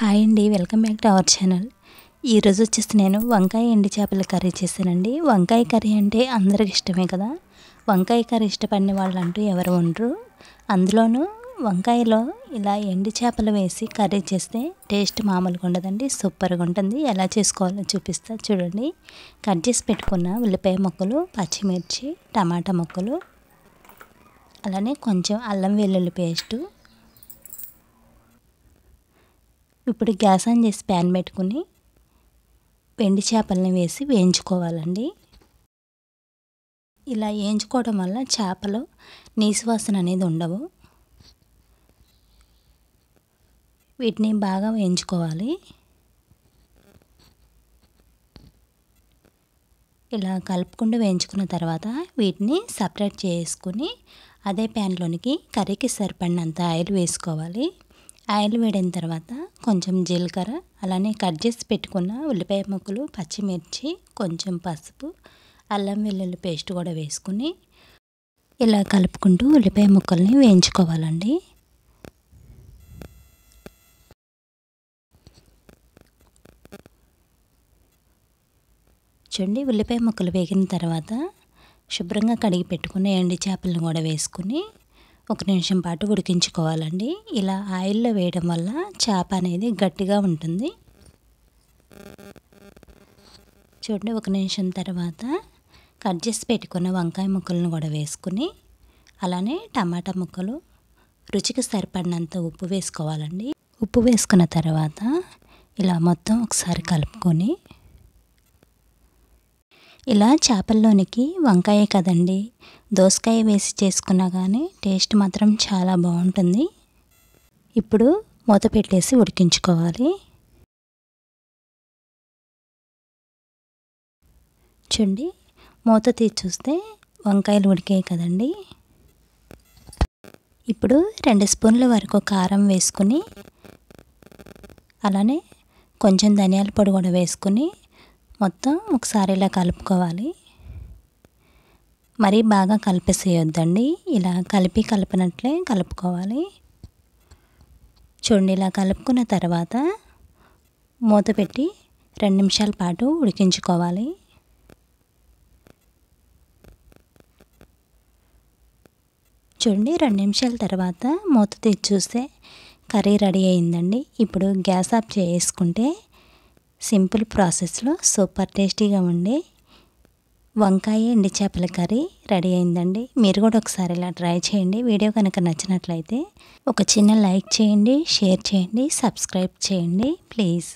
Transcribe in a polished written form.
Hi అండి, welcome back to our channel. ఈరోజు వచ్చేసి నేను వంకాయ ఎండి చేపల కర్రీ చేశానండి. వంకాయ కర్రీ అంటే అందరికి ఇష్టమే కదా. వంకాయ కర్రీ ఇష్టపడిన వాళ్ళు అంటూ ఎవరు ఉండరు. అందులోనూ వంకాయలో ఇలా ఎండి చేపలు వేసి కర్రీ చేస్తే టేస్ట్ మామూలుగా ఉండదండి, సూపర్గా ఉంటుంది. ఎలా చేసుకోవాలో చూపిస్తా చూడండి. కట్ చేసి పెట్టుకున్న ఉల్లిపాయ ముక్కలు, పచ్చిమిర్చి, టమాటా ముక్కలు, అలానే కొంచెం అల్లం వెల్లుల్లి పేస్టు. ఇప్పుడు గ్యాస్ ఆన్ చేసి ప్యాన్ పెట్టుకుని ఎండి చేపలని వేసి వేయించుకోవాలండి. ఇలా వేయించుకోవడం వల్ల చేపలు నీసు వాసన అనేది ఉండవు. వీటిని బాగా వేయించుకోవాలి. ఇలా కలుపుకుంటూ వేయించుకున్న తర్వాత వీటిని సపరేట్ చేసుకుని అదే ప్యాన్లోనికి కర్రీకి సరిపడినంత ఆయిల్ వేసుకోవాలి. ఆయిల్ వేడిన తర్వాత కొంచెం జీలకర్ర, అలానే కట్ చేసి పెట్టుకున్న ఉల్లిపాయ ముక్కలు, పచ్చిమిర్చి, కొంచెం పసుపు, అల్లం వెల్లుల్లి పేస్ట్ కూడా వేసుకుని ఇలా కలుపుకుంటూ ఉల్లిపాయ ముక్కల్ని వేయించుకోవాలండి. చూడండి, ఉల్లిపాయ ముక్కలు వేగిన తర్వాత శుభ్రంగా కడిగి పెట్టుకున్న ఎండి చేపలను కూడా వేసుకుని 1 నిమిషం పాటు ఉడికించుకోవాలండి. ఇలా ఆయిల్లో వేయడం వల్ల చేప అనేది గట్టిగా ఉంటుంది. చూడండి, 1 నిమిషం తర్వాత కట్ చేసి పెట్టుకున్న వంకాయ ముక్కలను కూడా వేసుకుని అలానే టమాటా ముక్కలు, రుచికి సరిపడినంత ఉప్పు వేసుకోవాలండి. ఉప్పు వేసుకున్న తర్వాత ఇలా మొత్తం ఒకసారి కలుపుకొని, ఇలా చేపల్లోనికి వంకాయ కదండి, దోసకాయ వేసి చేసుకున్నా కానీ టేస్ట్ మాత్రం చాలా బాగుంటుంది. ఇప్పుడు మూత పెట్టేసి ఉడికించుకోవాలి. చూడండి, మూత తీసి చూస్తే వంకాయలు ఉడికాయి కదండి. ఇప్పుడు 2 స్పూన్ల వరకు కారం వేసుకుని అలానే కొంచెం ధనియాల పొడి కూడా వేసుకుని మొత్తం ఒకసారి ఇలా కలుపుకోవాలి. మరీ బాగా కలిపేసేయొద్దండి, ఇలా కలిపినట్లే కలుపుకోవాలి. చూడండి, ఇలా కలుపుకున్న తర్వాత మూత పెట్టి 2 నిమిషాల పాటు ఉడికించుకోవాలి. చూడండి, 2 నిమిషాల తర్వాత మూత తీసి చూస్తే కర్రీ రెడీ అయిందండి. ఇప్పుడు గ్యాస్ ఆఫ్ చేసుకుంటే సింపుల్ ప్రాసెస్లో సూపర్ టేస్టీగా ఉండే వంకాయ ఎండి చేపల కర్రీ రెడీ అయిందండి. మీరు కూడా ఒకసారి ఇలా ట్రై చేయండి. వీడియో కనుక నచ్చినట్లయితే ఒక చిన్న లైక్ చేయండి, షేర్ చేయండి, సబ్స్క్రైబ్ చేయండి ప్లీజ్.